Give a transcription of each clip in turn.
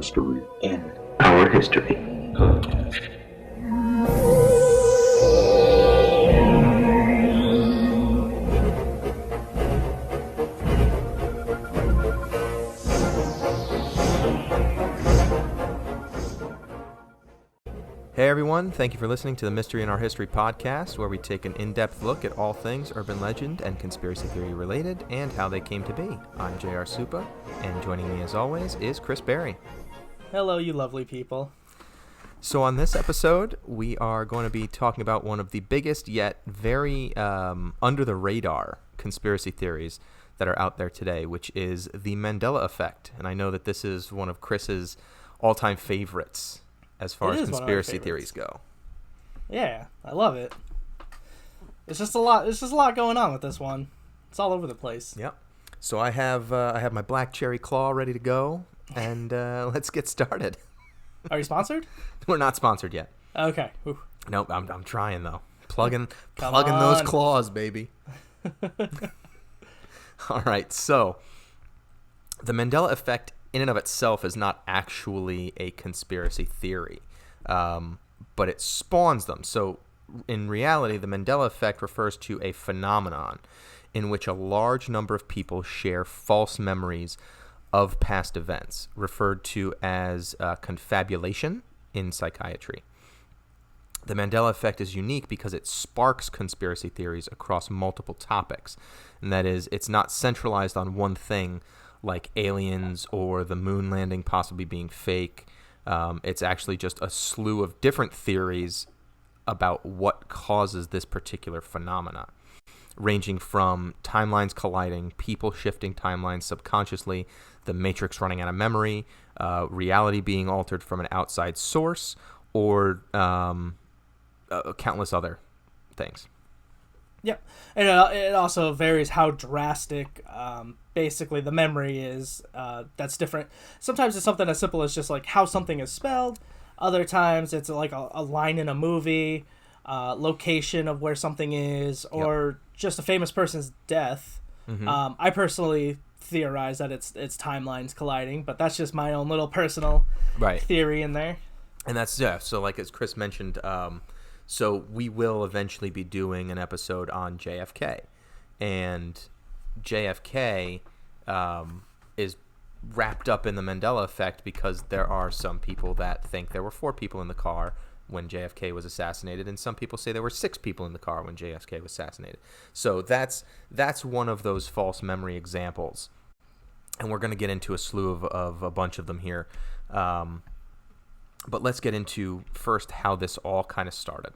history. In our history. Hey everyone, thank you for listening to the Mystery in Our History podcast, where we take an in-depth look at all things urban legend and conspiracy theory related and how they came to be. I'm J.R. Supa, and joining me as always is Chris Berry. Hello, you lovely people. So on this episode, we are going to be talking about one of the biggest yet very under-the-radar conspiracy theories that are out there today, which is the Mandela Effect. And I know that this is one of Chris's all-time favorites as far as conspiracy theories go. Yeah, I love it. It's just a lot going on with this one. It's all over the place. Yep. So I have my black cherry claw ready to go, and let's get started. Are you sponsored? We're not sponsored yet. Okay. Ooh. Nope, I'm trying though. Plugging those claws, baby. All right. So the Mandela Effect in and of itself is not actually a conspiracy theory, but it spawns them. So in reality, the Mandela Effect refers to a phenomenon in which a large number of people share false memories of past events, referred to as confabulation in psychiatry. The Mandela Effect is unique because it sparks conspiracy theories across multiple topics, and that is, it's not centralized on one thing, like aliens or the moon landing possibly being fake. It's actually just a slew of different theories about what causes this particular phenomena, ranging from timelines colliding, people shifting timelines subconsciously, the matrix running out of memory, reality being altered from an outside source, or countless other things. Yep. And it also varies how drastic basically the memory is. That's different. Sometimes it's something as simple as just like how something is spelled. Other times it's like a line in a movie, location of where something is, or just a famous person's death. Mm-hmm. I personally theorize that it's timelines colliding, but that's just my own little personal theory in there. And that's, so like as Chris mentioned, so we will eventually be doing an episode on JFK, and JFK is wrapped up in the Mandela Effect because there are some people that think there were 4 people in the car when JFK was assassinated, and some people say there were 6 people in the car when JFK was assassinated. So that's one of those false memory examples, and we're going to get into a slew of a bunch of them here. But let's get into first how this all kind of started.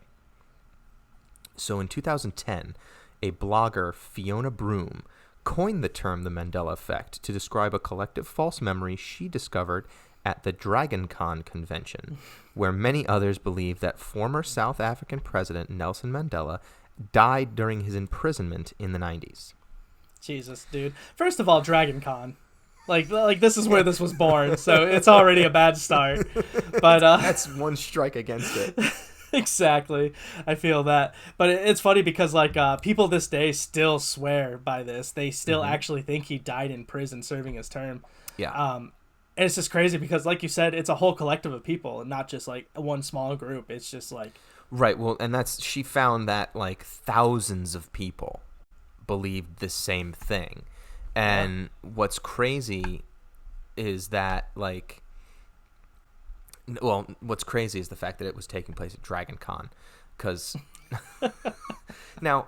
So in 2010, a blogger, Fiona Broom, coined the term the Mandela Effect to describe a collective false memory she discovered at the Dragon Con convention, where many others believe that former South African President Nelson Mandela died during his imprisonment in the 90s. Jesus, dude. First of all, Dragon Con. Like this is where this was born, so it's already a bad start. But that's one strike against it. Exactly. I feel that. But it's funny because like people this day still swear by this. They still actually think he died in prison serving his term. Yeah. And it's just crazy because like you said, it's a whole collective of people and not just like one small group. It's just like right. Well, and she found that like thousands of people believed the same thing. And what's crazy is that, like, what's crazy is the fact that it was taking place at Dragon Con. Because, now,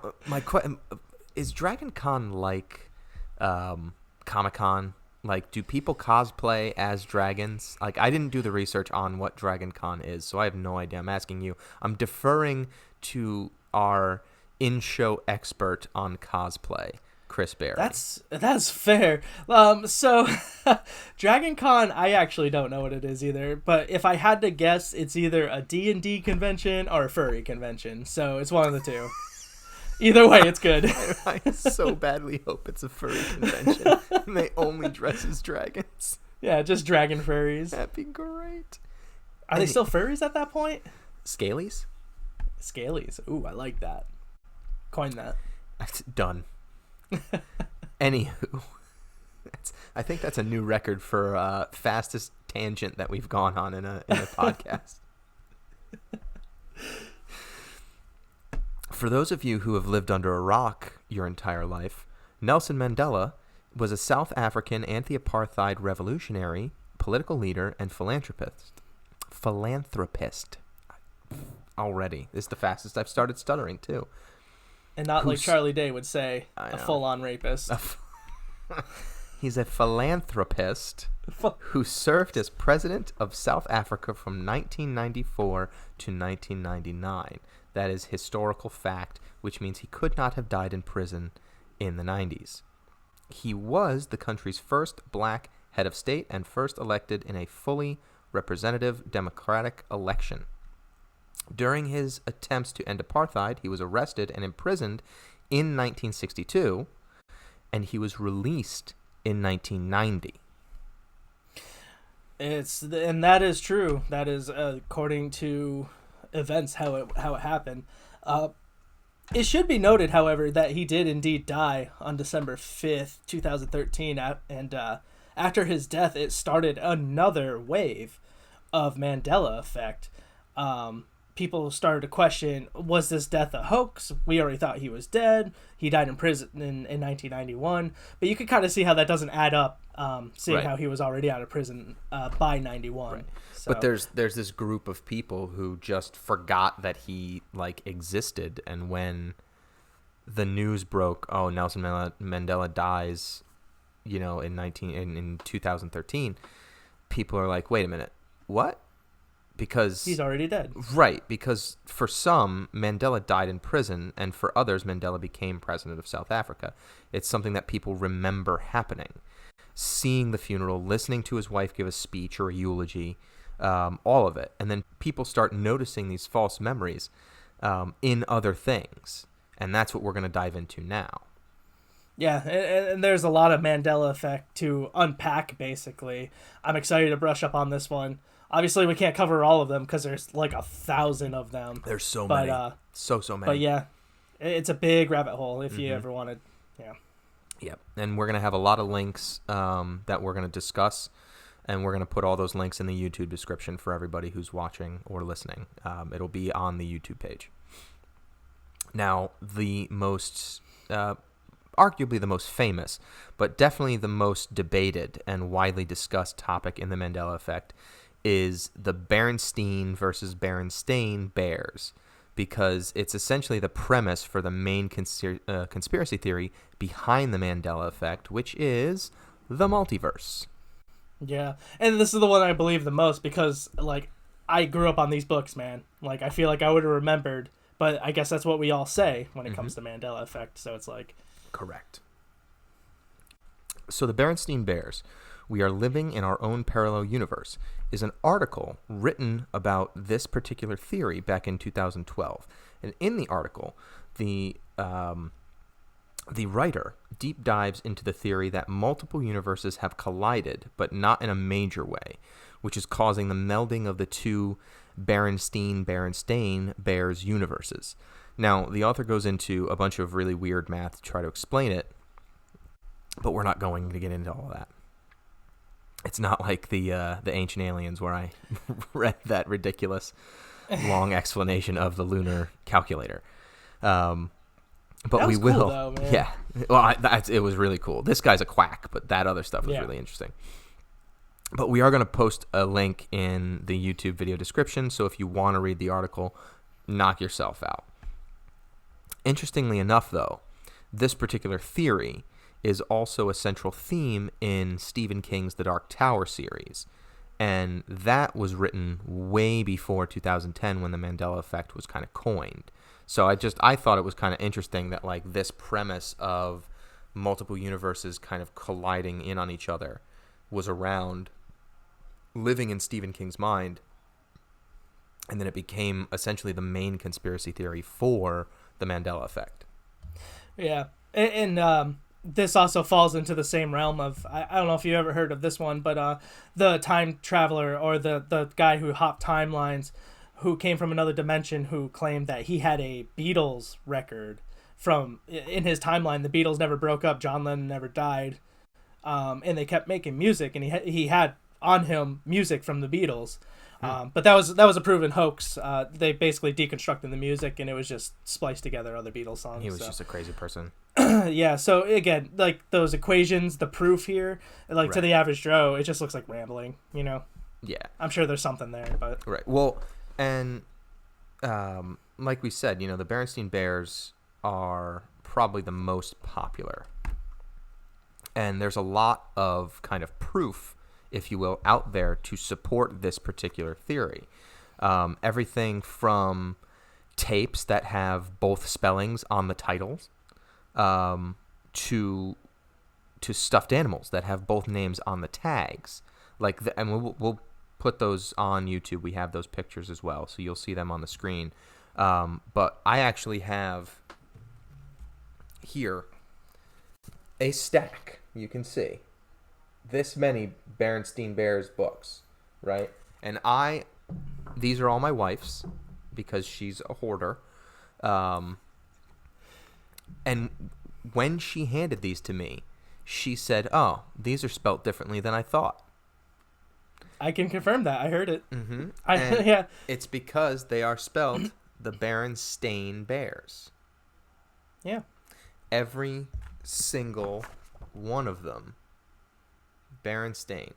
is Dragon Con like Comic-Con? Like, do people cosplay as dragons? Like, I didn't do the research on what Dragon Con is, so I have no idea. I'm asking you. I'm deferring to our in-show expert on cosplay, Chris Berry. That's fair. So Dragon Con, I actually don't know what it is either, but if I had to guess, it's either a D&D convention or a furry convention. So it's one of the two. Either way, it's good. I so badly hope it's a furry convention and they only dress as dragons. Yeah, just dragon furries. That'd be great. Are they still furries at that point? Scalies? Scalies. Ooh, I like that. Coin that. Done. Anywho, I think that's a new record for fastest tangent that we've gone on in a podcast. For those of you who have lived under a rock your entire life, Nelson Mandela was a South African anti-apartheid revolutionary, political leader, and philanthropist. Already. This is the fastest I've started stuttering, too. And not like Charlie Day would say, a full-on rapist. He's a philanthropist who served as president of South Africa from 1994 to 1999. That is historical fact, which means he could not have died in prison in the 90s. He was the country's first black head of state and first elected in a fully representative democratic election. During his attempts to end apartheid, he was arrested and imprisoned in 1962, and he was released in 1990. And that is true. That is according to events how it happened. It should be noted, however, that he did indeed die on December 5th, 2013, and after his death, it started another wave of Mandela Effect. People started to question, was this death a hoax? We already thought he was dead. He died in prison in 1991. But you could kind of see how that doesn't add up, seeing how he was already out of prison by 91. Right. So. But there's this group of people who just forgot that he existed, and when the news broke, oh, Nelson Mandela dies, in 2013, people are like, wait a minute, what? Because he's already dead. Right, because for some, Mandela died in prison, and for others, Mandela became president of South Africa. It's something that people remember happening. Seeing the funeral, listening to his wife give a speech or a eulogy, all of it. And then people start noticing these false memories in other things. And that's what we're going to dive into now. Yeah, and there's a lot of Mandela Effect to unpack, basically. I'm excited to brush up on this one. Obviously, we can't cover all of them because there's 1,000 of them. There's so many. So many. But yeah, it's a big rabbit hole if you ever wanted. Yeah. Yep. And we're going to have a lot of links that we're going to discuss. And we're going to put all those links in the YouTube description for everybody who's watching or listening. It'll be on the YouTube page. Now, the most, arguably the most famous, but definitely the most debated and widely discussed topic in the Mandela Effect is the Berenstain versus Berenstain Bears, because it's essentially the premise for the main conspiracy theory behind the Mandela Effect, which is the multiverse. Yeah, and this is the one I believe the most because, I grew up on these books, man. I feel like I would have remembered, but I guess that's what we all say when it comes to Mandela Effect, so it's Correct. So the Berenstain Bears, We Are Living in Our Own Parallel Universe, is an article written about this particular theory back in 2012. And in the article, the writer deep dives into the theory that multiple universes have collided, but not in a major way, which is causing the melding of the two Berenstain Bears universes. Now, the author goes into a bunch of really weird math to try to explain it, but we're not going to get into all of that. It's not like the Ancient Aliens where I read that ridiculous long explanation of the lunar calculator. But that was we will. Cool, though, man. Yeah. Well, it was really cool. This guy's a quack, but that other stuff was really interesting. But we are going to post a link in the YouTube video description, so if you want to read the article, knock yourself out. Interestingly enough, though, this particular theory is also a central theme in Stephen King's The Dark Tower series, and that was written way before 2010 when the Mandela Effect was kind of coined. So I thought it was kind of interesting that this premise of multiple universes kind of colliding in on each other was around, living in Stephen King's mind, and then it became essentially the main conspiracy theory for the Mandela Effect. Yeah, and this also falls into the same realm of, I don't know if you ever heard of this one, but the time traveler or the guy who hopped timelines, who came from another dimension, who claimed that he had a Beatles record from, in his timeline, the Beatles never broke up, John Lennon never died. and they kept making music, and he had on him music from the Beatles. But that was a proven hoax. They basically deconstructed the music, and it was just spliced together other Beatles songs. He was just a crazy person. Yeah, so again, like those equations, the proof here, like to Right. the average Joe, it just looks like rambling, you know? Yeah. I'm sure there's something there, but... Right. Well, and like we said, the Berenstain Bears are probably the most popular. And there's a lot of kind of proof, if you will, out there to support this particular theory. Everything from tapes that have both spellings on the titles to stuffed animals that have both names on the tags. And we'll put those on YouTube. We have those pictures as well, so you'll see them on the screen. But I actually have here a stack. You can see this many Berenstain Bears books, right? And these are all my wife's because she's a hoarder. And when she handed these to me, she said, "Oh, these are spelt differently than I thought." I can confirm that. I heard it. Mm-hmm. Yeah. It's because they are spelled the Berenstain Bears. Yeah. Every single one of them. Berenstain.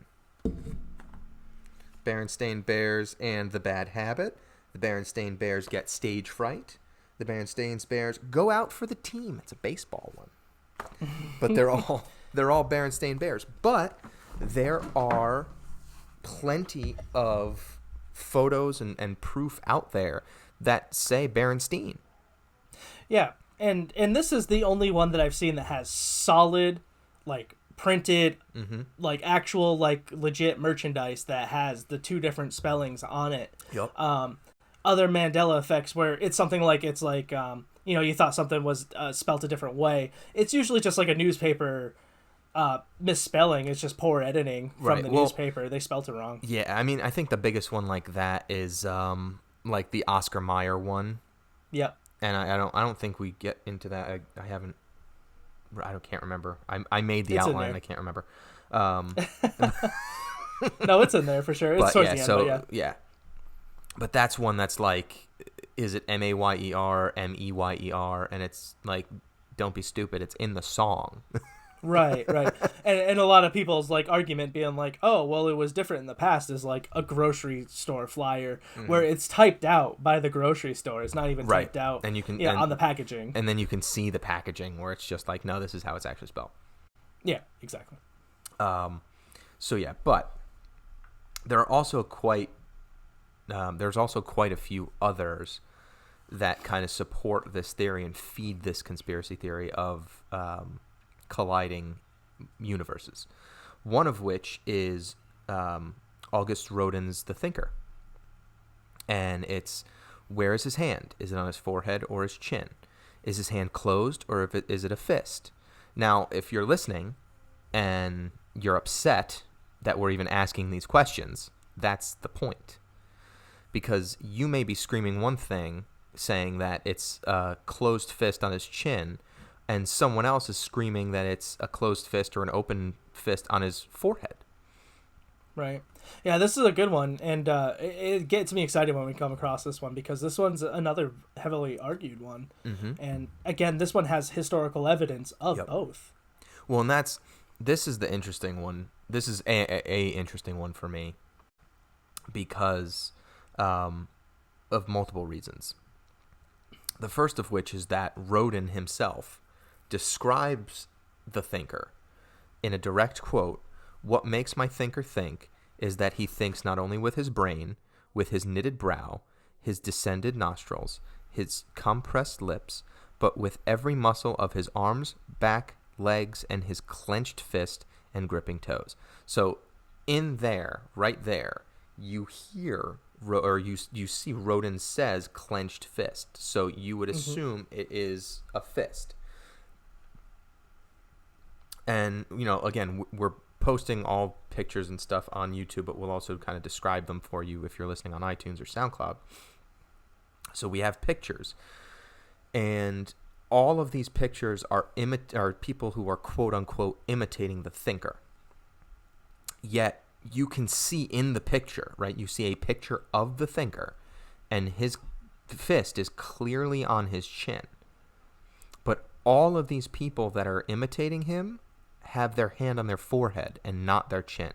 Berenstain Bears and the Bad Habit. The Berenstain Bears Get Stage Fright. The Berenstain Bears Go Out for the Team. It's a baseball one. But they're all Berenstain Bears. But there are plenty of photos and proof out there that say Berenstain. Yeah. And this is the only one that I've seen that has solid, like, printed, like, actual, like, legit merchandise that has the two different spellings on it. Yep. Other Mandela effects where it's something like, it's like, you thought something was spelt a different way. It's usually just like a newspaper misspelling. It's just poor editing from the newspaper. They spelt it wrong. Yeah, I mean, I think the biggest one like that is like the Oscar Mayer one. Yep. And I don't think we get into that. I can't remember. I made the outline. I can't remember. No, it's in there for sure. It's towards the end, yeah. But that's one that's like, is it Mayer, Meyer, and it's like, don't be stupid. It's in the song. Right. And a lot of people's like argument being like, oh, well, it was different in the past is like a grocery store flyer where it's typed out by the grocery store. It's not even typed out and you can, on the packaging. And then you can see the packaging where it's just like, no, this is how it's actually spelled. Yeah, exactly. So yeah, but there are also there's also quite a few others that kind of support this theory and feed this conspiracy theory of colliding universes. One of which is August Rodin's The Thinker. And it's, where is his hand? Is it on his forehead or his chin? Is his hand closed or is it a fist? Now, if you're listening and you're upset that we're even asking these questions, that's the point. Because you may be screaming one thing, saying that it's a closed fist on his chin, and someone else is screaming that it's a closed fist or an open fist on his forehead. Right. Yeah, this is a good one, and it gets me excited when we come across this one, because this one's another heavily argued one. Mm-hmm. And again, this one has historical evidence of both. Well, and this is the interesting one. This is a interesting one for me because of multiple reasons. The first of which is that Rodin himself describes the thinker in a direct quote. What makes my thinker think is that he thinks not only with his brain, with his knitted brow, his descended nostrils, his compressed lips, but with every muscle of his arms, back, legs, and his clenched fist and gripping toes. So in there, right there, you hear, or you see Rodin says clenched fist. So you would assume it is a fist. And, again, we're posting all pictures and stuff on YouTube, but we'll also kind of describe them for you if you're listening on iTunes or SoundCloud. So we have pictures. And all of these pictures are people who are quote unquote imitating the thinker. Yet you can see in the picture, right? You see a picture of the thinker, and his fist is clearly on his chin. But all of these people that are imitating him have their hand on their forehead and not their chin.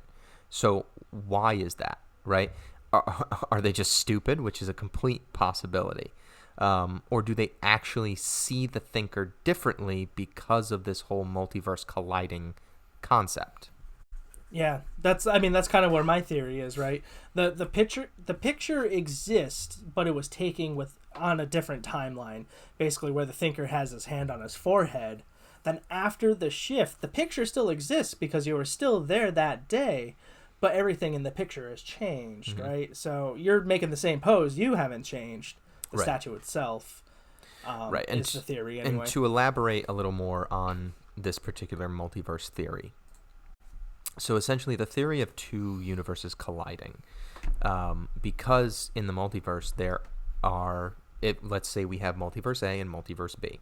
So why is that, right? Are they just stupid, which is a complete possibility? Or do they actually see the thinker differently because of this whole multiverse colliding concept? Yeah, that's kind of where my theory is, right? The picture exists, but it was taken on a different timeline, basically where the thinker has his hand on his forehead. Then after the shift, the picture still exists because you were still there that day, but everything in the picture has changed, right? So you're making the same pose, you haven't changed. The statue itself, right, and is the theory anyway. And to elaborate a little more on this particular multiverse theory, so essentially the theory of two universes colliding, because in the multiverse let's say we have multiverse A and multiverse B,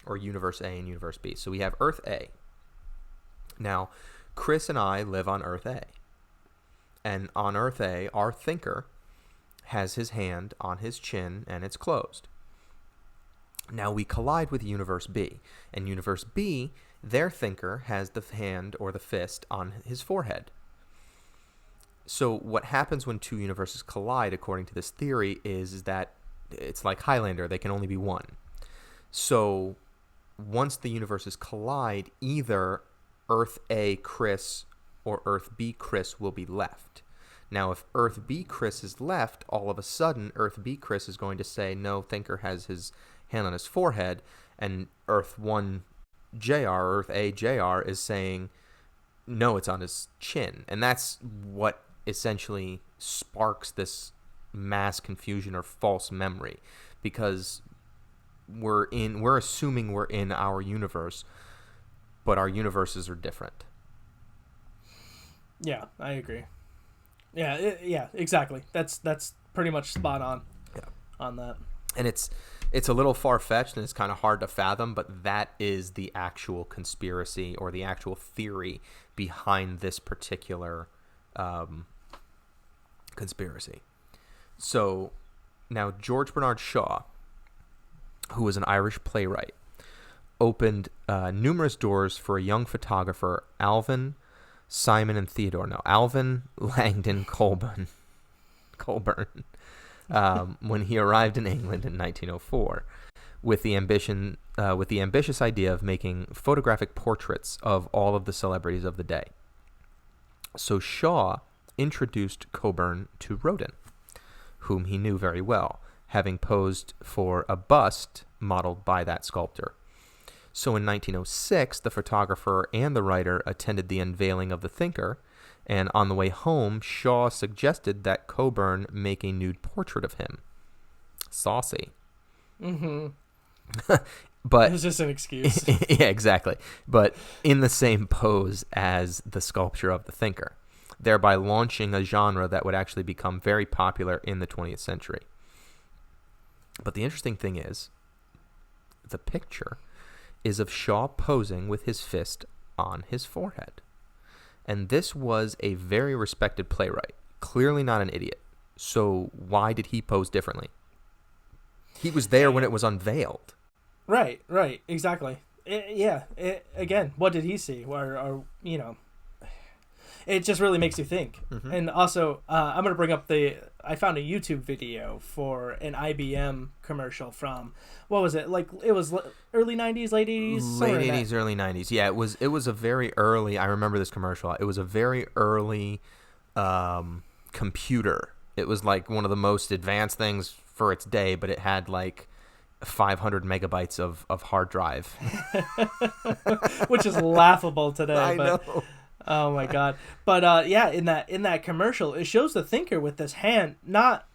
or universe A and universe B. So we have Earth A. Now, Chris and I live on Earth A. And on Earth A, our thinker has his hand on his chin and it's closed. Now we collide with universe B. And universe B, their thinker has the hand or the fist on his forehead. So what happens when two universes collide, according to this theory, is that it's like Highlander. They can only be one. So once the universes collide, either Earth A Chris or Earth B Chris will be left. Now, if Earth B Chris is left, all of a sudden, Earth B Chris is going to say, no, thinker has his hand on his forehead, and Earth 1 JR, Earth A JR, is saying, no, it's on his chin. And that's what essentially sparks this mass confusion or false memory, because we're assuming we're in our universe, but our universes are different. Yeah, I agree. Yeah, exactly. That's pretty much spot on. Yeah. On that. And it's a little far-fetched and it's kind of hard to fathom, but that is the actual conspiracy or the actual theory behind this particular conspiracy. So now George Bernard Shaw, who was an Irish playwright, opened numerous doors for a young photographer, Alvin Langdon Colburn, when he arrived in England in 1904, with the ambitious idea of making photographic portraits of all of the celebrities of the day. So Shaw introduced Colburn to Rodin, whom he knew very well, having posed for a bust modeled by that sculptor. So in 1906, the photographer and the writer attended the unveiling of the thinker, and on the way home, Shaw suggested that Colburn make a nude portrait of him. Saucy. Mm-hmm. But it was just an excuse. Yeah, exactly. But in the same pose as the sculpture of the thinker, thereby launching a genre that would actually become very popular in the 20th century. But the interesting thing is, the picture is of Shaw posing with his fist on his forehead. And this was a very respected playwright, clearly not an idiot. So why did he pose differently? He was there when it was unveiled. Right, exactly. Again, what did he see? Or it just really makes you think. Mm-hmm. And also, I'm going to bring up I found a YouTube video for an IBM commercial from, what was it? Like, it was early 90s, late 80s? Late 80s, early 90s. Yeah, it was a very early, I remember this commercial. It was a very early computer. It was like one of the most advanced things for its day, but it had like 500 megabytes of hard drive. Which is laughable today. I know. Oh my god! But in that commercial, it shows the thinker with this hand not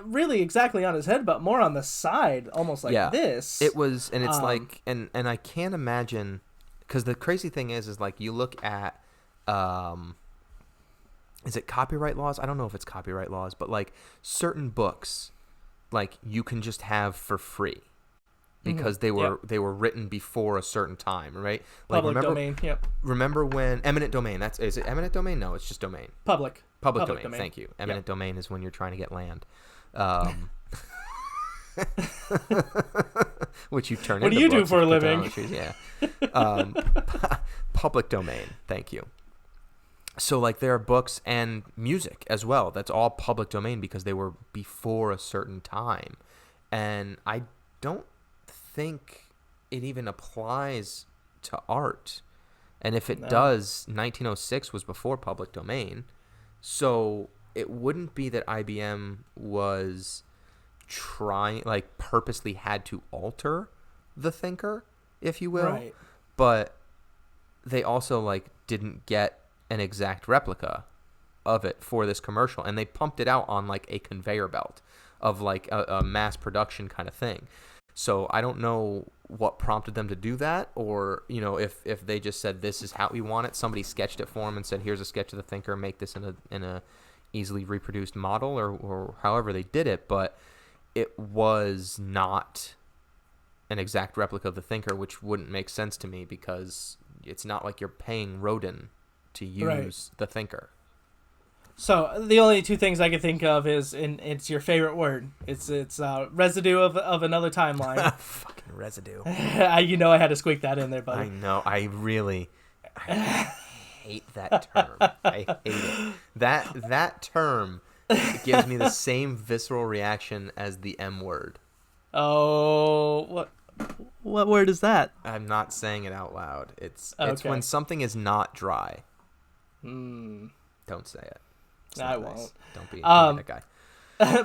really exactly on his head, but more on the side, almost like this. It was, and it's like, and I can't imagine, because the crazy thing is like you look at, is it copyright laws? I don't know if it's copyright laws, but like certain books, like you can just have for free. because they were written before a certain time, right? Like Public domain. Yep. Remember when eminent domain? Is it eminent domain? No, it's just domain. Public Domain. Thank you. Eminent domain is when you're trying to get land. Which you turn what into do you do books for a if you put living? down the trees. Yeah. Public domain. Thank you. So, like, there are books and music as well. That's all public domain because they were before a certain time. And I don't think it even applies to art. And if it does, 1906 was before public domain. So it wouldn't be that IBM was trying, like, purposely had to alter the thinker, if you will. Right. But they also, like, didn't get an exact replica of it for this commercial, and they pumped it out on like a conveyor belt of like a mass production kind of thing. So I don't know what prompted them to do that, or if they just said this is how we want it. Somebody sketched it for them and said, here's a sketch of the thinker, make this in a easily reproduced model, or however they did it. But it was not an exact replica of the thinker, which wouldn't make sense to me because it's not like you're paying Rodin to use the thinker. So the only two things I can think of is, it's your favorite word. It's residue of another timeline. Fucking residue. I had to squeak that in there, buddy. I know. I hate that term. I hate it. That term gives me the same visceral reaction as the M word. Oh, what word is that? I'm not saying it out loud. It's Okay. when something is not dry. Mm. Don't say it. I nice. won't. Don't be that guy.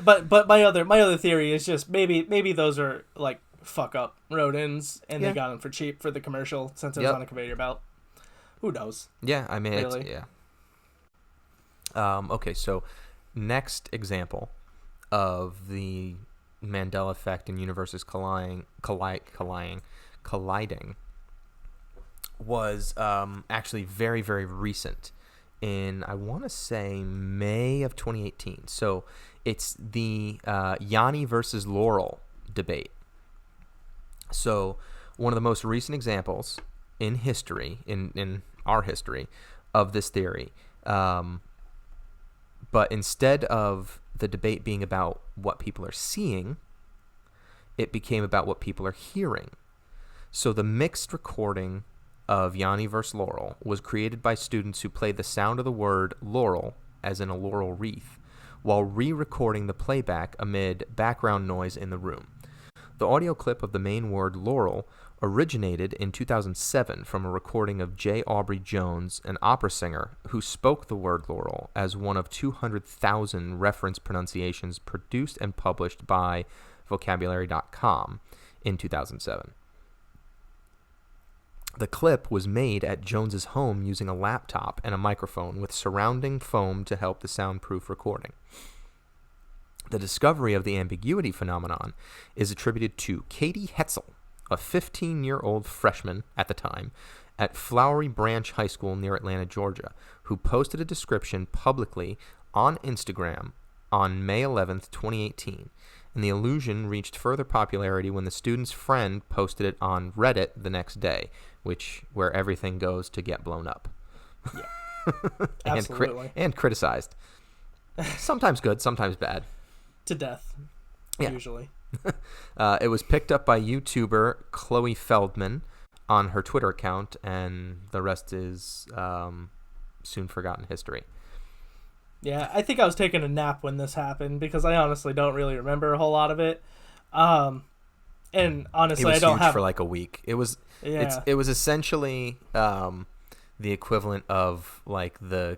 But my other theory is just maybe those are like fuck up Rodins and they got them for cheap for the commercial since it was on a conveyor belt. Who knows? Yeah, I mean, really? Okay, so next example of the Mandela Effect and universes colliding was actually very, very recent. In, I want to say, May of 2018. So it's the Yanny versus Laurel debate. So one of the most recent examples in history, in our history, of this theory. But instead of the debate being about what people are seeing, it became about what people are hearing. So the mixed recording of Yanny vs. Laurel was created by students who played the sound of the word laurel, as in a laurel wreath, while re-recording the playback amid background noise in the room. The audio clip of the main word laurel originated in 2007 from a recording of J. Aubrey Jones, an opera singer who spoke the word laurel as one of 200,000 reference pronunciations produced and published by vocabulary.com in 2007. The clip was made at Jones's home using a laptop and a microphone with surrounding foam to help the soundproof recording. The discovery of the ambiguity phenomenon is attributed to Katie Hetzel, a 15-year-old freshman at the time at Flowery Branch High School near Atlanta, Georgia, who posted a description publicly on Instagram on May 11th, 2018. And the illusion reached further popularity when the student's friend posted it on Reddit the next day, where everything goes to get blown up. Yeah. Absolutely. And criticized. Sometimes good, sometimes bad. To death, usually. It was picked up by YouTuber Chloe Feldman on her Twitter account, and the rest is soon forgotten history. Yeah, I think I was taking a nap when this happened because I honestly don't really remember a whole lot of it. And honestly, it was I don't huge have for like a week. It was it was essentially the equivalent of like the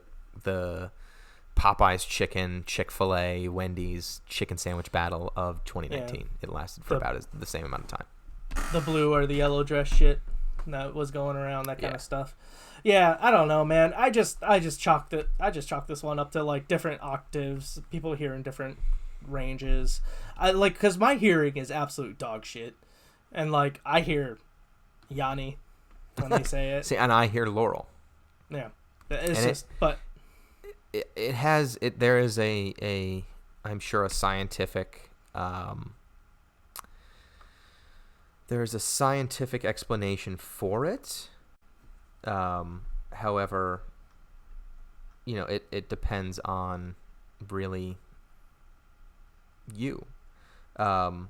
Popeye's chicken, Chick-fil-A, Wendy's chicken sandwich battle of 2019. Yeah. It lasted for about the same amount of time. The blue or the yellow dress shit that was going around, that kind of stuff. Yeah, I don't know, man. I just chalked this one up to like different octaves, people hearing different ranges. Because my hearing is absolute dog shit, and like I hear Yanny when they say it. See, and I hear Laurel. Yeah, but there is a I'm sure a scientific There's a scientific explanation for it. However, it depends on really you. Now,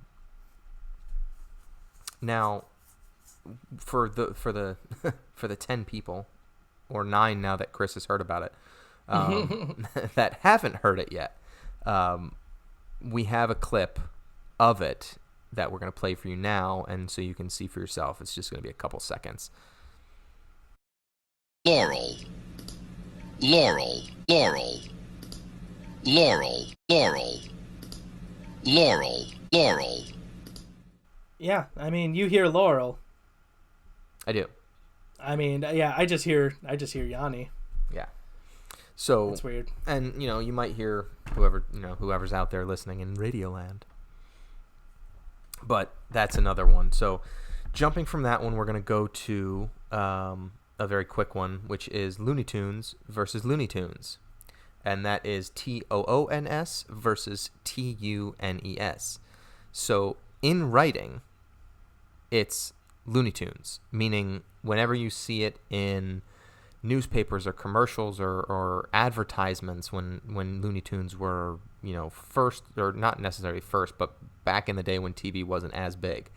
for the for the 10 people, or 9 now that Chris has heard about it, that haven't heard it yet, we have a clip of it that we're going to play for you now, and so you can see for yourself. It's just going to be a couple seconds. Laurel, Laurel, Laurel, Laurel, Laurel, Laurel, Laurel. Yeah, I mean, you hear Laurel. I do. I mean, yeah, I just hear Yanny. Yeah. So it's weird. And you might hear whoever's out there listening in Radioland. But that's another one. So jumping from that one, we're going to go to a very quick one, which is Looney Tunes versus Looney Tunes. And that is TOONS versus TUNES. So in writing, it's Looney Tunes, meaning whenever you see it in newspapers or commercials or advertisements when Looney Tunes were, first, or not necessarily first, but back in the day when TV wasn't as big,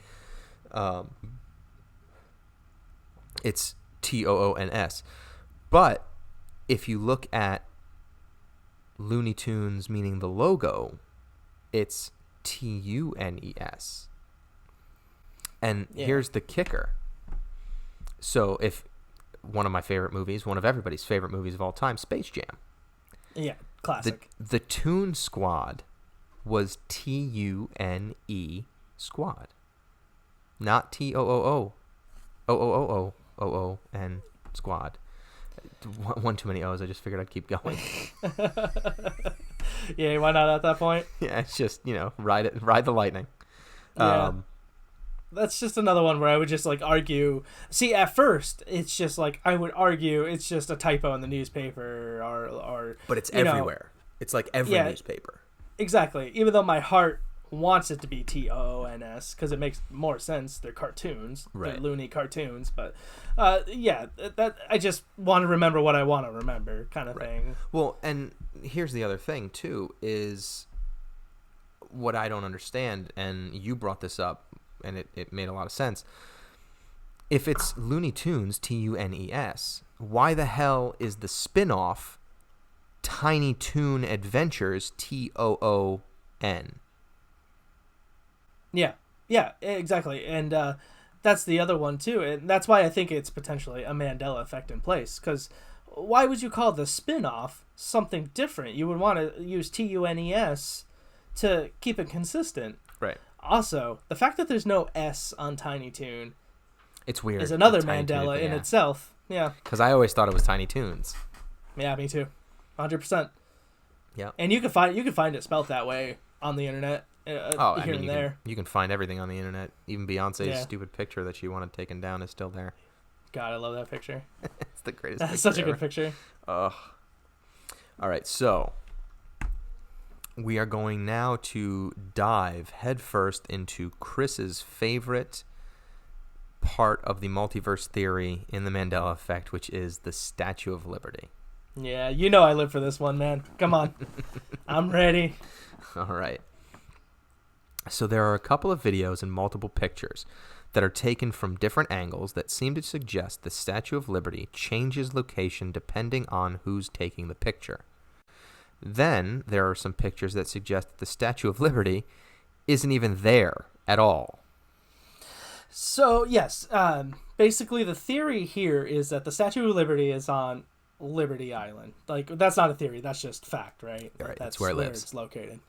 it's TOONS. But if you look at Looney Tunes, meaning the logo, it's TUNES. And here's the kicker. So if one of everybody's favorite movies of all time, Space Jam. Yeah, classic. The Toon Squad was TUNE Squad, not TOOOOOOOON Squad. One too many O's. I just figured I'd keep going. Yeah, why not at that point? Yeah, it's just ride the lightning. Yeah. That's just another one where I would just argue. See, at first, it's just I would argue it's just a typo in the newspaper or but it's everywhere. It's like every newspaper. Exactly. Even though my heart wants it to be TOONS because it makes more sense. They're cartoons. Right. They're loony cartoons. But that I just want to remember what I want to remember kind of thing. Well, and here's the other thing too is what I don't understand, and you brought this up, and it made a lot of sense. If it's Looney Tunes, TUNES, why the hell is the spin-off Tiny Toon Adventures, TOON? Yeah, exactly. And that's the other one, too. And that's why I think it's potentially a Mandela effect in place. Because why would you call the spin-off something different? You would want to use TUNES to keep it consistent. Right. Also, the fact that there's no S on Tiny Toon, it's weird. Is another Mandela in itself. Yeah. Because I always thought it was Tiny Toons. Yeah, me too. 100%. Yeah. And you can find it spelled that way on the internet. You can find everything on the internet. Even Beyonce's stupid picture that she wanted taken down is still there. God, I love that picture. It's the greatest. That's such a good picture. Ugh. All right, so we are going now to dive headfirst into Chris's favorite part of the multiverse theory in the Mandela Effect, which is the Statue of Liberty. Yeah, I live for this one, man. Come on. I'm ready. All right. So there are a couple of videos and multiple pictures that are taken from different angles that seem to suggest the Statue of Liberty changes location depending on who's taking the picture. Then there are some pictures that suggest that the Statue of Liberty isn't even there at all. So, yes, basically the theory here is that the Statue of Liberty is on Liberty Island. That's not a theory, that's just fact, right? Right, that's where it lives. It's located.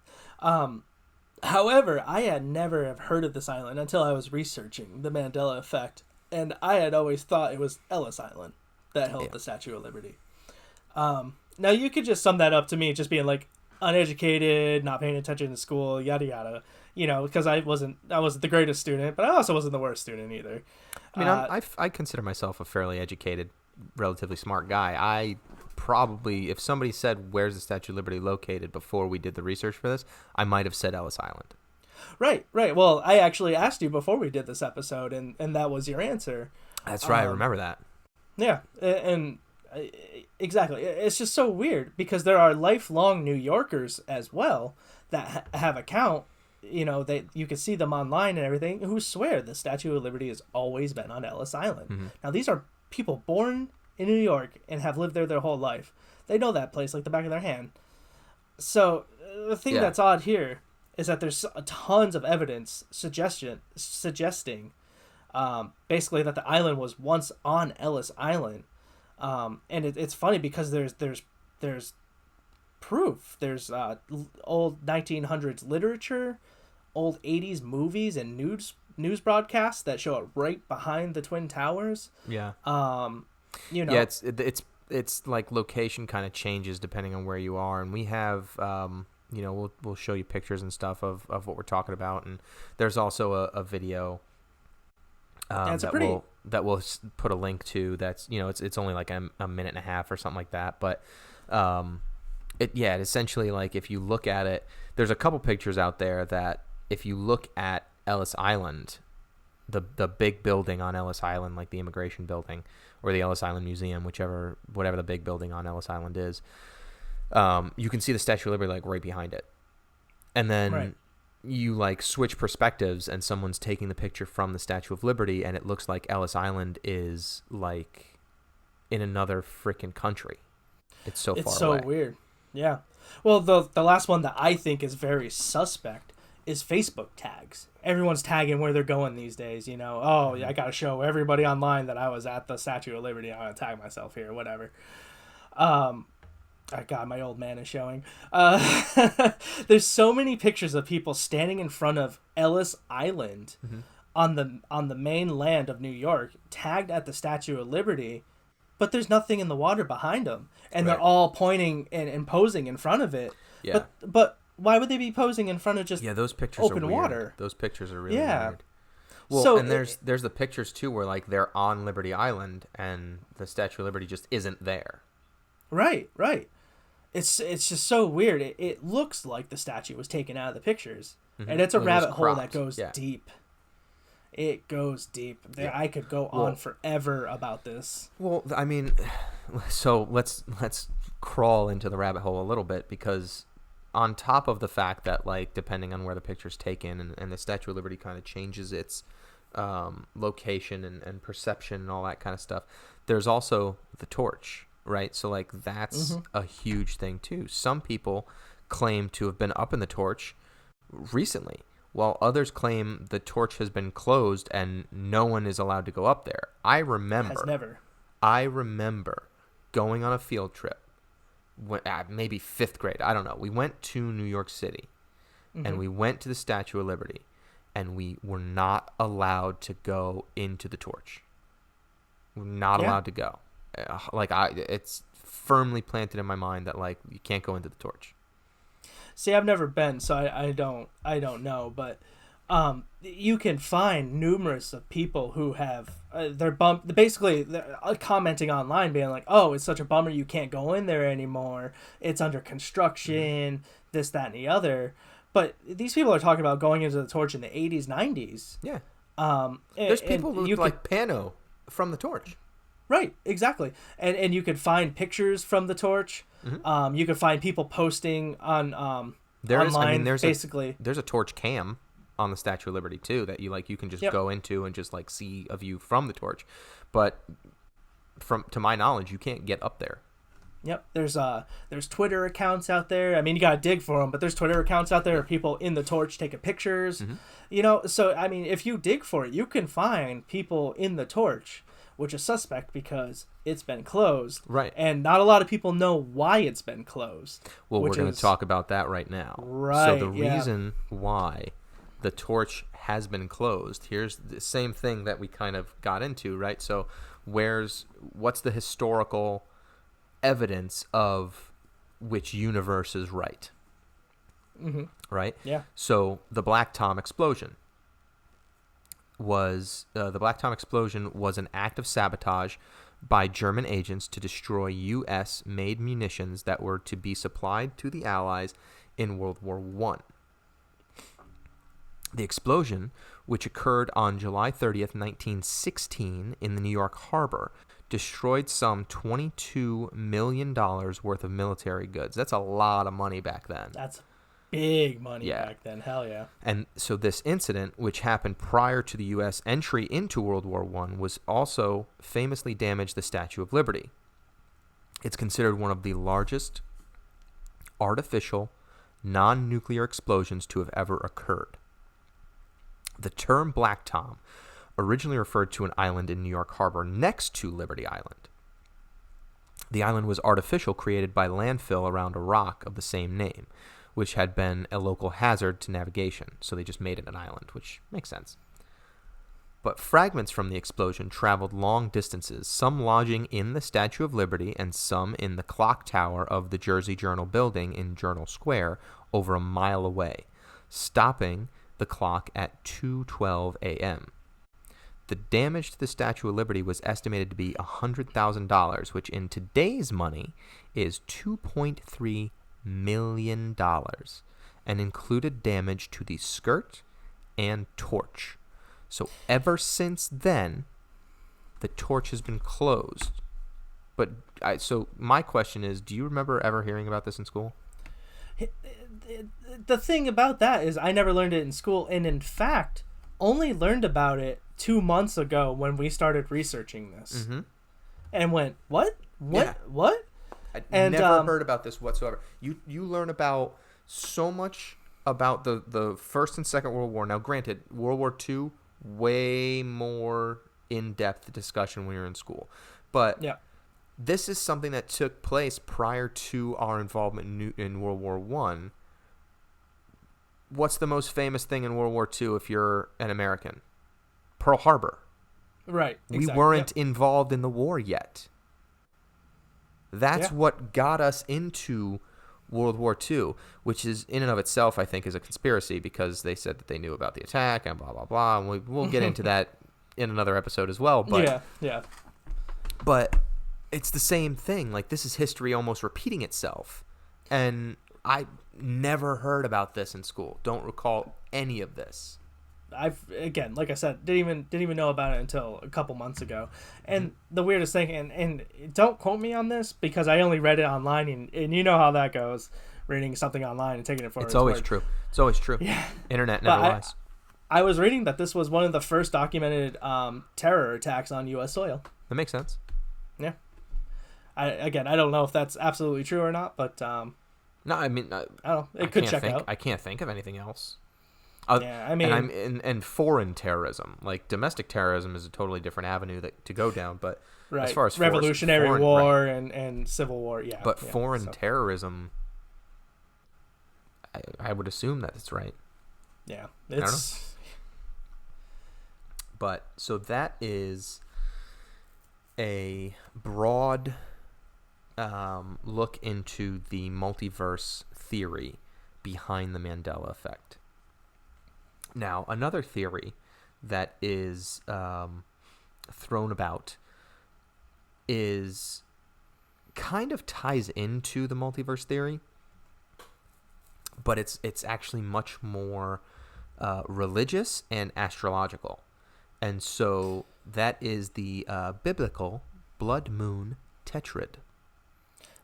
However, I had never have heard of this island until I was researching the Mandela Effect, and I had always thought it was Ellis Island that held the Statue of Liberty. Now, you could just sum that up to me just being uneducated, not paying attention to school, yada yada. Because I wasn't the greatest student, but I also wasn't the worst student either. I mean, I consider myself a fairly educated, relatively smart guy. I probably, if somebody said, where's the Statue of Liberty located before we did the research for this, I might have said Ellis Island. Right, right. Well, I actually asked you before we did this episode, and that was your answer. That's right. I remember that. Yeah, and exactly. It's just so weird because there are lifelong New Yorkers as well that have account. You know, you can see them online and everything, who swear the Statue of Liberty has always been on Ellis Island. Mm-hmm. Now, these are people born in New York and have lived there their whole life. They know that place like the back of their hand. So the thing that's odd here is that there's tons of evidence suggesting basically that the island was once on Ellis Island. And it's funny because there's proof. There's old 1900s literature, old 80s movies and news broadcasts that show it right behind the Twin Towers. Yeah. You know. Yeah, it's like location kind of changes depending on where you are, and we have you know, we'll show you pictures and stuff of what we're talking about, and there's also a video that we'll put a link to. That's, you know, it's only like a minute and a half or something like that, but it essentially, like, if you look at it, there's a couple pictures out there that if you look at Ellis Island, the big building on Ellis Island, like the immigration building or the Ellis Island Museum, whatever the big building on Ellis Island is, you can see the Statue of Liberty like right behind it. And then you like switch perspectives and someone's taking the picture from the Statue of Liberty and it looks like Ellis Island is like in another freaking country. It's so far away. It's so weird. Yeah. Well, the last one that I think is very suspect is Facebook tags. Everyone's tagging where they're going these days, you know. Oh, yeah, I got to show everybody online that I was at the Statue of Liberty. I'm going to tag myself here, whatever. God, my old man is showing. There's so many pictures of people standing in front of Ellis Island on the mainland of New York, tagged at the Statue of Liberty, but there's nothing in the water behind them, and they're all pointing and posing in front of it. Yeah. But why would they be posing in front of just those pictures open are weird. water? Those pictures are really weird. Well, so and there's the pictures too where like they're on Liberty Island and the Statue of Liberty just isn't there. Right. It's just so weird. It looks like the statue was taken out of the pictures, and it's a rabbit hole that goes deep. It goes deep. I could go on forever about this. Well, I mean, so let's crawl into the rabbit hole a little bit, because on top of the fact that, like, depending on where the picture's taken and the Statue of Liberty kind of changes its location and perception and all that kind of stuff, there's also the torch, right? So, like, that's a huge thing, too. Some people claim to have been up in the torch recently, while others claim the torch has been closed and no one is allowed to go up there. I remember going on a field trip, maybe 5th grade. I don't know. We went to New York City, and we went to the Statue of Liberty, and we were not allowed to go into the torch. We're not allowed to go. It's firmly planted in my mind that, like, you can't go into the torch. See, I've never been, so I don't know, but you can find numerous of people who have they're commenting online, being like, "Oh, it's such a bummer you can't go in there anymore. It's under construction, this, that, and the other." But these people are talking about going into the torch in the 80s, 90s. Yeah. There's people who look like Pano from the torch. Right, exactly. And you could find pictures from the torch. You could find people posting on online. There's a torch cam on the Statue of Liberty too that you can just go into and just like see a view from the torch. But to my knowledge, you can't get up there. Yep, there's Twitter accounts out there. I mean, you gotta dig for them, but there's Twitter accounts out there of people in the torch taking pictures. You know, so I mean, if you dig for it, you can find people in the torch, which is suspect because it's been closed. Right. And not a lot of people know why it's been closed. Well, we're going to talk about that right now. Right. So the reason why the torch has been closed, here's the same thing that we kind of got into, right? So what's the historical evidence of which universe is right? Right? Yeah. So the Black Tom explosion was an act of sabotage by German agents to destroy U.S.-made munitions that were to be supplied to the Allies in World War I. The explosion, which occurred on July 30th, 1916 in the New York harbor, destroyed some $22 million worth of military goods. That's a lot of money back then. That's big money back then. Hell yeah. And so this incident, which happened prior to the U.S. entry into World War I, was also famously damaged the Statue of Liberty. It's considered one of the largest artificial, non-nuclear explosions to have ever occurred. The term Black Tom originally referred to an island in New York Harbor next to Liberty Island. The island was artificial, created by landfill around a rock of the same name, which had been a local hazard to navigation, so they just made it an island, which makes sense. But fragments from the explosion traveled long distances, some lodging in the Statue of Liberty and some in the clock tower of the Jersey Journal building in Journal Square over a mile away, stopping the clock at 2:12 a.m. The damage to the Statue of Liberty was estimated to be $100,000, which in today's money is $2.3 million, and included damage to the skirt and torch. So ever since then, the torch has been closed. But so my question is, do you remember ever hearing about this in school? The thing about that is I never learned it in school, and in fact, only learned about it 2 months ago when we started researching this. Mm-hmm. And went, what? Yeah. What? I never heard about this whatsoever. You learn about so much about the First and Second World War. Now, granted, World War II, way more in-depth discussion when you're in school. But this is something that took place prior to our involvement in World War I. What's the most famous thing in World War II if you're an American? Pearl Harbor. Right. Exactly. We weren't involved in the war yet. That's what got us into World War II, which is in and of itself, I think, is a conspiracy because they said that they knew about the attack and blah, blah, blah. And we'll get into that in another episode as well. But, But it's the same thing. Like, this is history almost repeating itself. And I never heard about this in school. Don't recall any of this. Again, like I said, didn't even know about it until a couple months ago. And the weirdest thing, and don't quote me on this because I only read it online, and you know how that goes, reading something online and taking it for it's always true. It's always true. Yeah. Internet never lies. I was reading that this was one of the first documented terror attacks on U.S. soil. That makes sense. Yeah. I don't know if that's absolutely true or not, but no, I mean, I don't know. It could check out. I can't think of anything else. I mean, and foreign terrorism, like domestic terrorism, is a totally different avenue to go down. But as far as Revolutionary War and Civil War, But foreign terrorism, I would assume that it's right. Yeah, I don't know. But so that is a broad look into the multiverse theory behind the Mandela Effect. Now, another theory that is thrown about is kind of ties into the multiverse theory, but it's actually much more religious and astrological. And so that is the biblical blood moon tetrad.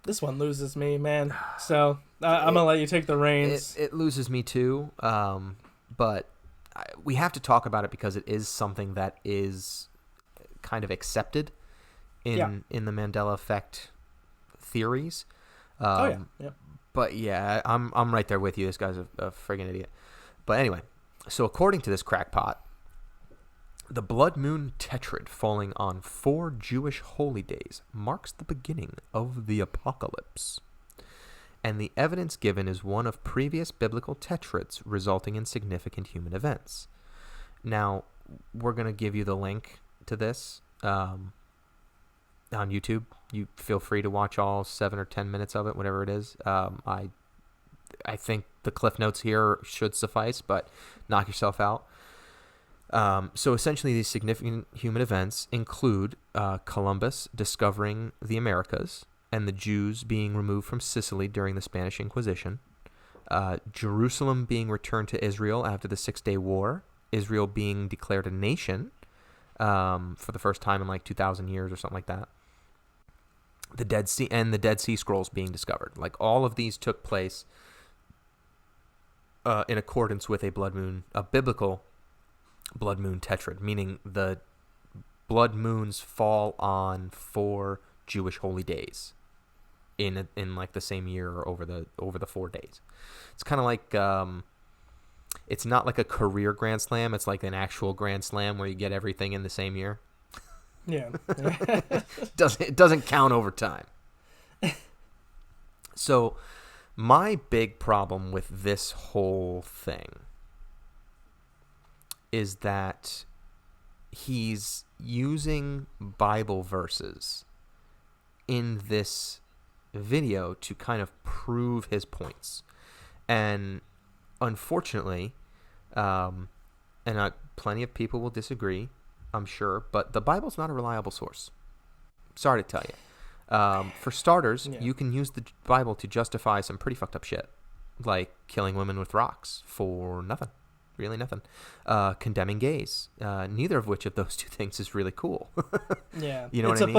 This one loses me, man. So I'm going to let you take the reins. It loses me too, but we have to talk about it because it is something that is kind of accepted in the Mandela Effect theories. But yeah, I'm right there with you. This guy's a friggin' idiot. But anyway, so according to this crackpot, the blood moon tetrad falling on 4 Jewish holy days marks the beginning of the apocalypse. And the evidence given is one of previous biblical tetrads resulting in significant human events. Now, we're going to give you the link to this on YouTube. You feel free to watch all 7 or 10 minutes of it, whatever it is. I think the cliff notes here should suffice, but knock yourself out. So essentially, these significant human events include Columbus discovering the Americas, and the Jews being removed from Sicily during the Spanish Inquisition, Jerusalem being returned to Israel after the 6-Day War, Israel being declared a nation for the first time in like 2,000 years or something like that. The Dead Sea and the Dead Sea Scrolls being discovered. Like all of these took place in accordance with a biblical blood moon tetrad, meaning the blood moons fall on 4 Jewish holy days in like the same year or over the 4 days. It's kind of like it's not like a career Grand Slam. It's like an actual Grand Slam where you get everything in the same year. Yeah. It doesn't count over time. So my big problem with this whole thing is that he's using Bible verses in this video to kind of prove his points. And unfortunately, plenty of people will disagree, I'm sure, but the Bible's not a reliable source. Sorry to tell you. For starters, you can use the Bible to justify some pretty fucked up shit, like killing women with rocks for nothing. Really nothing. Condemning gays. Neither of which of those two things is really cool. Yeah. You know what I mean?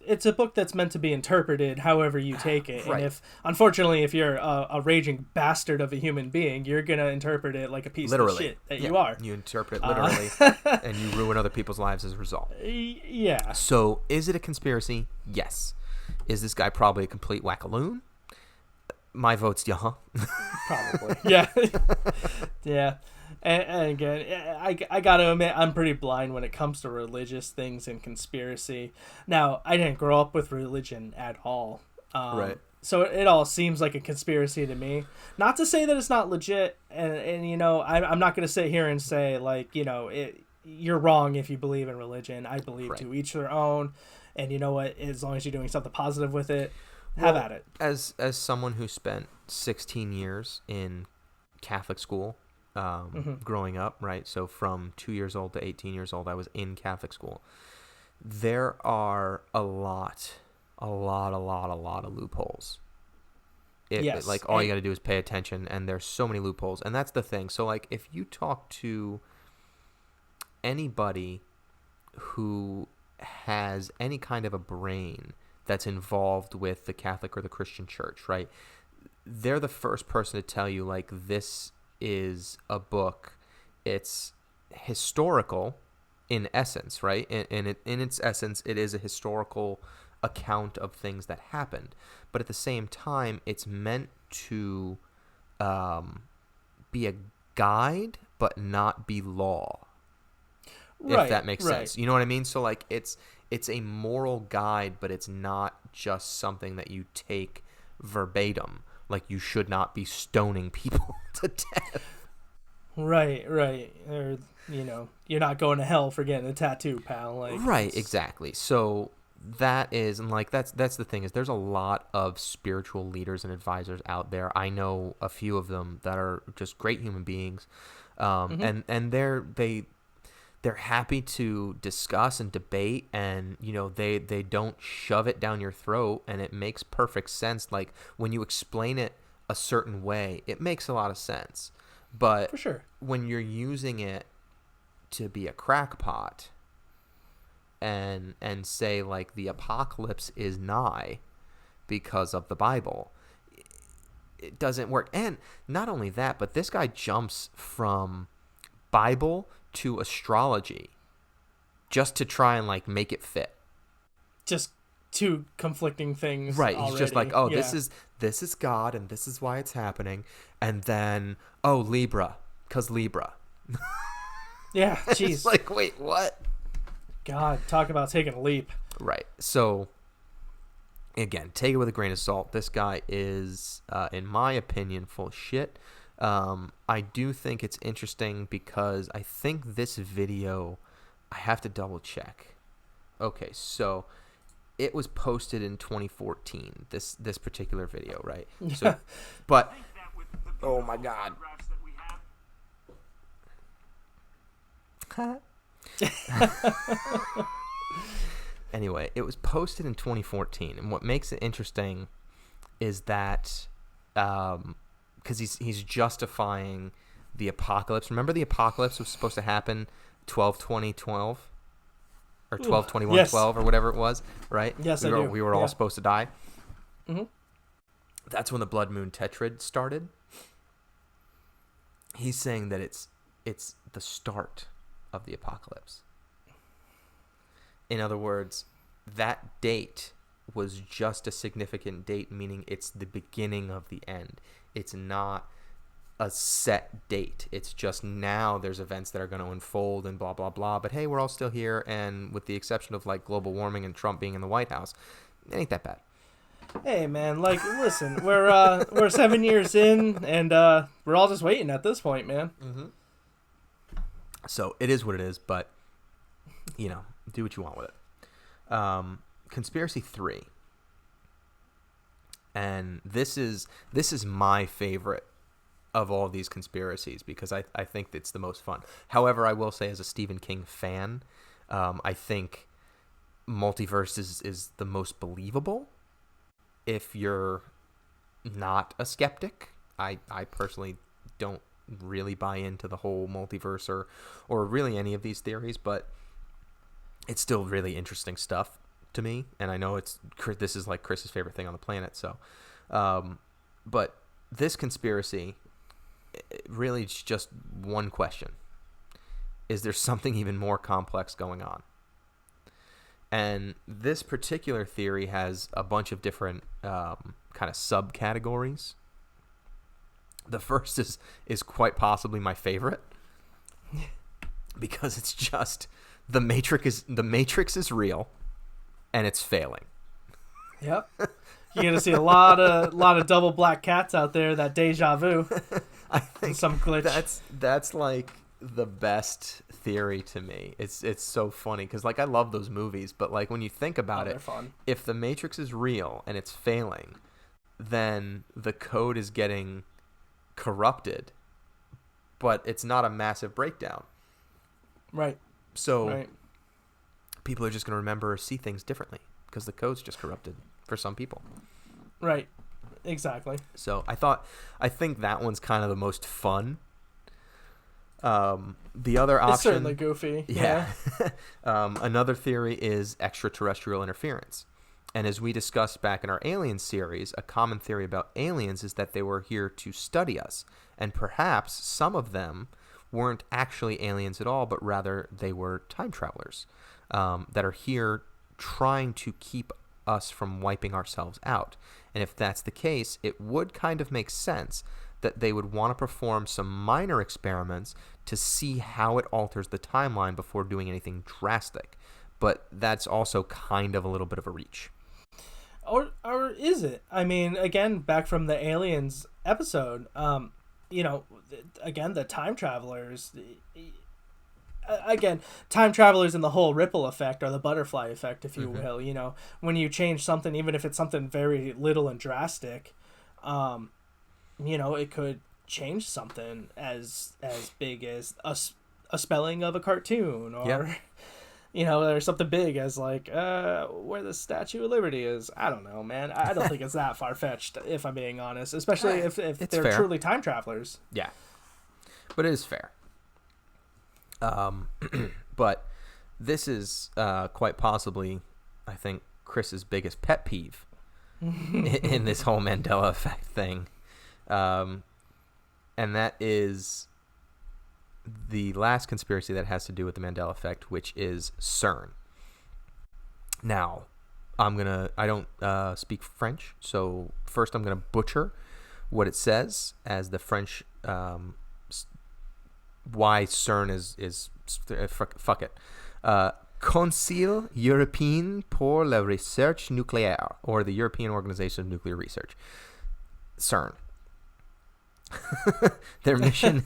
It's a book that's meant to be interpreted however you take it. Right. And unfortunately, if you're a raging bastard of a human being, you're going to interpret it like a piece of shit that you are. You interpret it literally, and you ruin other people's lives as a result. Yeah. So, is it a conspiracy? Yes. Is this guy probably a complete wackaloon? My vote's yeah. Probably. Yeah. Yeah. And again, I got to admit, I'm pretty blind when it comes to religious things and conspiracy. Now, I didn't grow up with religion at all. Right. So it all seems like a conspiracy to me. Not to say that it's not legit. And you know, I'm not going to sit here and say, like, you know, you're wrong if you believe in religion. I believe to each their own. And you know what? As long as you're doing something positive with it, have at it. As someone who spent 16 years in Catholic school, growing up, right? So from 2 years old to 18 years old, I was in Catholic school. There are a lot of loopholes. Yes. Like all you got to do is pay attention, and there's so many loopholes, and that's the thing. So like if you talk to anybody who has any kind of a brain that's involved with the Catholic or the Christian church, right? They're the first person to tell you, like, this is a book. It's historical in essence, right? In its essence, it is a historical account of things that happened. But at the same time, it's meant to be a guide, but not be law. Right, if that makes sense. You know what I mean? So, like, it's a moral guide, but it's not just something that you take verbatim. Like, you should not be stoning people to death. Right. Or, you know, you're not going to hell for getting a tattoo, pal. Like, right, exactly. So that is, and like that's the thing, is there's a lot of spiritual leaders and advisors out there. I know a few of them that are just great human beings, and they're happy to discuss and debate, and you know they don't shove it down your throat, and it makes perfect sense. Like when you explain it a certain way, it makes a lot of sense. But for sure, when you're using it to be a crackpot and say like the apocalypse is nigh because of the Bible, it doesn't work. And not only that, but this guy jumps from Bible to astrology just to try and like make it fit. Just two conflicting things. Right. Already. He's just like, oh, this is God and this is why it's happening. And then, oh, Libra, because Libra. Yeah, jeez. It's like, wait, what? God, talk about taking a leap. Right. So, again, take it with a grain of salt. This guy is, in my opinion, full of shit. I do think it's interesting because I think this video, I have to double check. Okay, so it was posted in 2014, this particular video, right? So, but, oh my God. Anyway, it was posted in 2014, and what makes it interesting is that kind because he's justifying the apocalypse. Remember, the apocalypse was supposed to happen 12/20/12 or 12/21/12 Yes. or whatever it was, right? Yes, we I were, do. We were all Yeah. supposed to die. Mm-hmm. That's when the Blood Moon Tetrad started. He's saying that it's the start of the apocalypse. In other words, that date was just a significant date, meaning it's the beginning of the end. It's not a set date. It's just now there's events that are going to unfold and blah, blah, blah. But hey, we're all still here. And with the exception of like global warming and Trump being in the White House, it ain't that bad. Hey man, like listen, we're 7 years in, and we're all just waiting at this point, man. Mm-hmm. So it is what it is, but you know, do what you want with it. Conspiracy 3, and this is my favorite of all these conspiracies because I think it's the most fun. However, I will say as a Stephen King fan, I think multiverse is the most believable. If you're not a skeptic, I personally don't really buy into the whole multiverse or really any of these theories, but it's still really interesting stuff to me. And I know this is like Chris's favorite thing on the planet. So, but this conspiracy really is just one question. Is there something even more complex going on? And this particular theory has a bunch of different kind of subcategories. The first is quite possibly my favorite because it's just the Matrix is real and it's failing. Yep. You're gonna see a lot of double black cats out there. That deja vu. I think some glitch. That's like the best theory to me. It's so funny because like I love those movies, but like when you think about it, fun. If the Matrix is real and it's failing, then the code is getting corrupted, but it's not a massive breakdown. Right. So people are just going to remember or see things differently because the code's just corrupted for some people. Right. Exactly. So I think that one's kind of the most fun. The other option, it's certainly goofy. Yeah. Another theory is extraterrestrial interference. And as we discussed back in our Alien series, a common theory about aliens is that they were here to study us. And perhaps some of them weren't actually aliens at all, but rather they were time travelers that are here trying to keep us from wiping ourselves out. And if that's the case, it would kind of make sense that they would want to perform some minor experiments to see how it alters the timeline before doing anything drastic. But that's also kind of a little bit of a reach. Or is it? I mean, again, back from the Aliens episode, again, the time travelers, time travelers and the whole ripple effect or the butterfly effect, if you will, you know, when you change something, even if it's something very little and drastic, it could change something as big as a spelling of a cartoon or, or something big as like where the Statue of Liberty is. I don't know, man. I don't think it's that far-fetched, if I'm being honest, especially if they're fair. truly time travelers. Yeah. But it is fair. But this is quite possibly, I think, Chris's biggest pet peeve in this whole Mandela Effect thing. And that is the last conspiracy that has to do with the Mandela Effect, which is CERN. Now, I don't speak French, so first I'm going to butcher what it says as the French, why CERN is fuck it. Conseil Européen pour la Recherche Nucléaire, or the European Organization of Nuclear Research. CERN. Their mission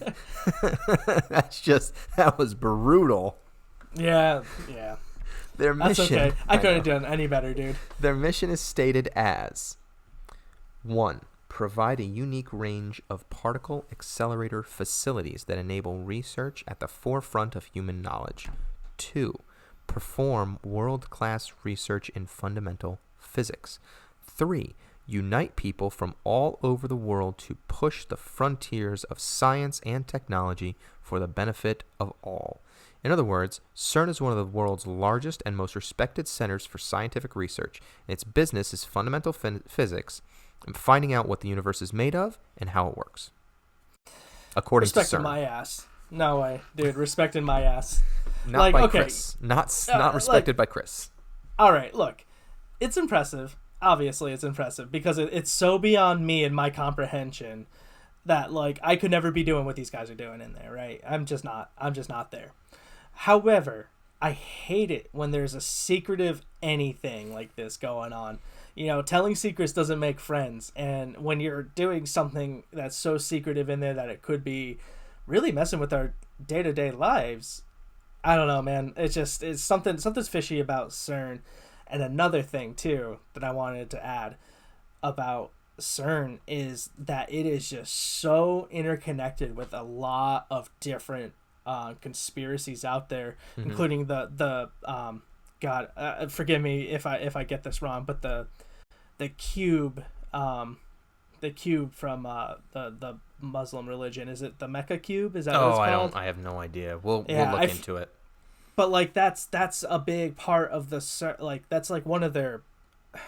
that was brutal. Yeah. Their That's mission, okay. I couldn't have done any better, dude. Their mission is stated as 1. Provide a unique range of particle accelerator facilities that enable research at the forefront of human knowledge. 2. Perform world-class research in fundamental physics. 3. unite people from all over the world to push the frontiers of science and technology for the benefit of all. In other words, CERN is one of the world's largest and most respected centers for scientific research, and its business is fundamental physics and finding out what the universe is made of and how it works. According to CERN. Respecting my ass. No way, dude. Respecting my ass. Not by Chris. Not respected by Chris. All right, look. It's impressive. Obviously, it's impressive because it's so beyond me and my comprehension that, like, I could never be doing what these guys are doing in there, right? I'm just not there. However, I hate it when there's a secretive anything like this going on. You know, telling secrets doesn't make friends. And when you're doing something that's so secretive in there that it could be really messing with our day-to-day lives, I don't know, man. It's something's fishy about CERN. And another thing, too, that I wanted to add about CERN is that it is just so interconnected with a lot of different conspiracies out there, including the God, forgive me if I get this wrong, but the cube from the Muslim religion, is it the Mecca cube? Is that what it's called? I have no idea. We'll look into it. But like that's a big part of the, like, that's like one of their, I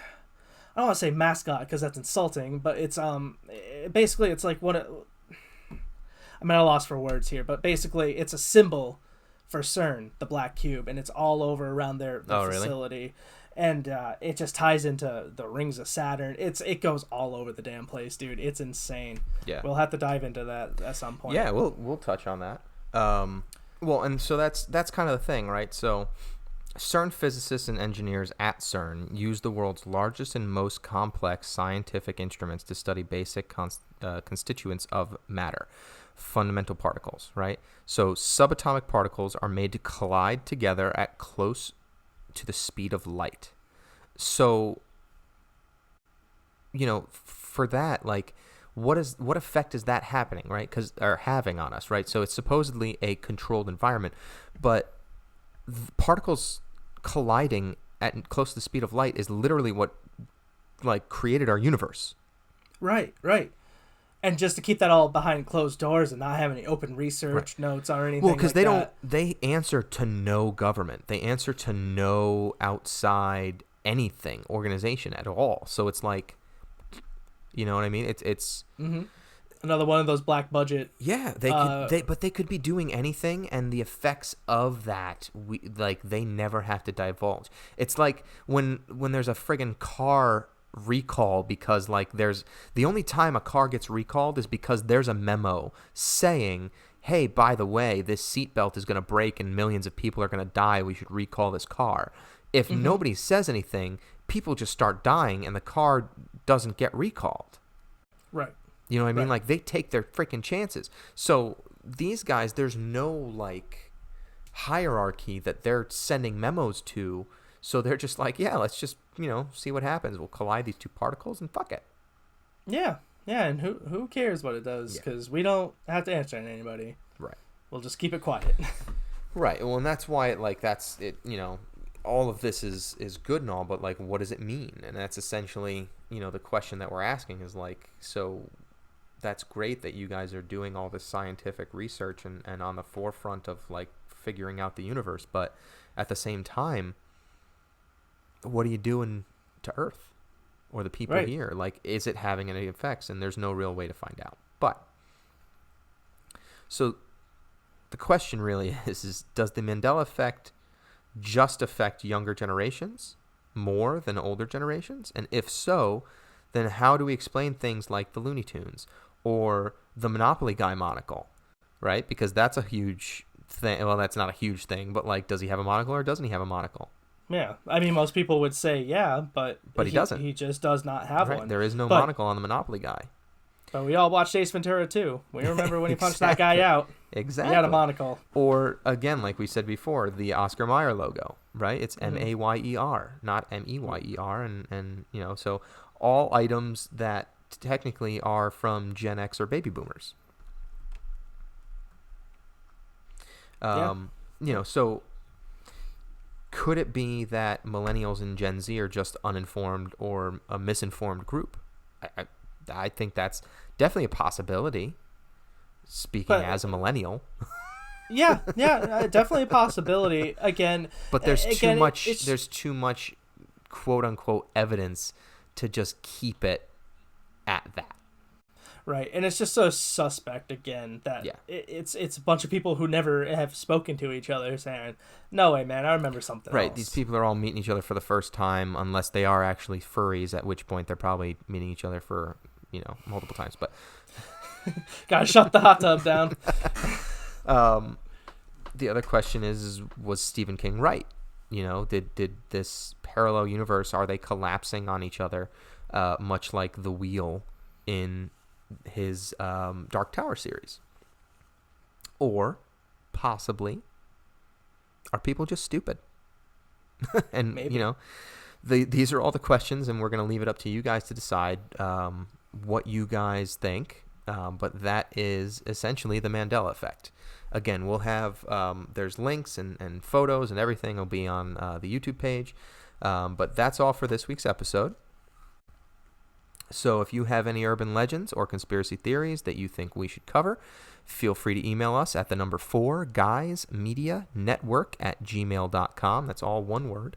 don't want to say mascot because that's insulting, but it's basically it's like what I'm at a loss for words here, but basically it's a symbol for CERN, the black cube, and it's all over around their facility. Really? And it just ties into the rings of Saturn. It goes all over the damn place, dude. It's insane. Yeah, we'll have to dive into that at some point. Yeah, we'll touch on that. Well, and so that's kind of the thing, right? So CERN physicists and engineers at CERN use the world's largest and most complex scientific instruments to study basic constituents of matter, fundamental particles, right? So subatomic particles are made to collide together at close to the speed of light. So, you know, for that, like, what effect is that having, right? Having on us, right? So it's supposedly a controlled environment, but particles colliding at close to the speed of light is literally what, like, created our universe. Right. And just to keep that all behind closed doors and not have any open research notes or anything. Well, because they answer to no government. They answer to no outside anything, organization at all. So it's like, you know what I mean? It's another one of those black budget. Yeah, but they could be doing anything, and the effects of that, they never have to divulge. It's like when there's a friggin' car recall because, like, there's the only time a car gets recalled is because there's a memo saying, hey, by the way, this seatbelt is going to break and millions of people are going to die. We should recall this car. If nobody says anything, people just start dying and the car doesn't get recalled. Right. You know what I mean? Like, they take their freaking chances. So these guys, there's no, like, hierarchy that they're sending memos to. So they're just like, yeah, let's just, see what happens. We'll collide these two particles and fuck it. Yeah, and who cares what it does? Because we don't have to answer to anybody. Right. We'll just keep it quiet. Right. Well, and that's why all of this is good and all, but, like, what does it mean? And that's essentially, the question that we're asking is, like, so that's great that you guys are doing all this scientific research and on the forefront of, like, figuring out the universe, but at the same time, what are you doing to Earth or the people here? Like, is it having any effects? And there's no real way to find out. But so the question really is does the Mandela effect just affect younger generations more than older generations? And if so, then how do we explain things like the Looney Tunes or the Monopoly guy monocle, right? Because that's a huge thing. Well, that's not a huge thing, but, like, does he have a monocle or doesn't he have a monocle? Yeah, I mean, most people would say yeah, but he doesn't. He just does not have one. There is no monocle on the Monopoly guy. But we all watched Ace Ventura too. We remember when he punched that guy out. Exactly. He had a monocle. Or, again, like we said before, the Oscar Mayer logo, right? It's Mayer, not Meyер. And so all items that technically are from Gen X or baby boomers. So could it be that millennials and Gen Z are just uninformed or a misinformed group? I think that's definitely a possibility. Speaking as a millennial. Yeah, definitely a possibility. Again, but there's too much. it's- There's too much, quote unquote, evidence to just keep it at that. Right, and it's just so suspect again that Yeah. it's a bunch of people who never have spoken to each other saying, "No way, man, I remember something Right, else." these people are all meeting each other for the first time, unless they are actually furries, at which point they're probably meeting each other for, multiple times. But Gotta shut the hot tub down. the other question is was Stephen King right? Did this parallel universe, are they collapsing on each other, much like the wheel in his Dark Tower series? Or possibly are people just stupid? And Maybe. these are all the questions, and we're going to leave it up to you guys to decide what you guys think. But that is essentially the Mandela Effect. Again, we'll have there's links and photos and everything will be on the YouTube page. But that's all for this week's episode. So if you have any urban legends or conspiracy theories that you think we should cover, feel free to email us at the number 4guysmedianetwork@gmail.com. That's all one word.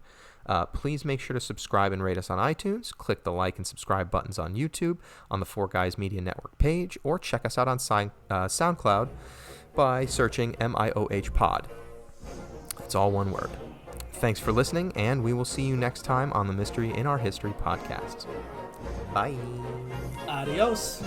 Please make sure to subscribe and rate us on iTunes. Click the like and subscribe buttons on YouTube on the 4 Guys Media Network page, or check us out on SoundCloud by searching MIOH Pod. It's all one word. Thanks for listening, and we will see you next time on the Mystery in Our History podcast. Bye. Adios.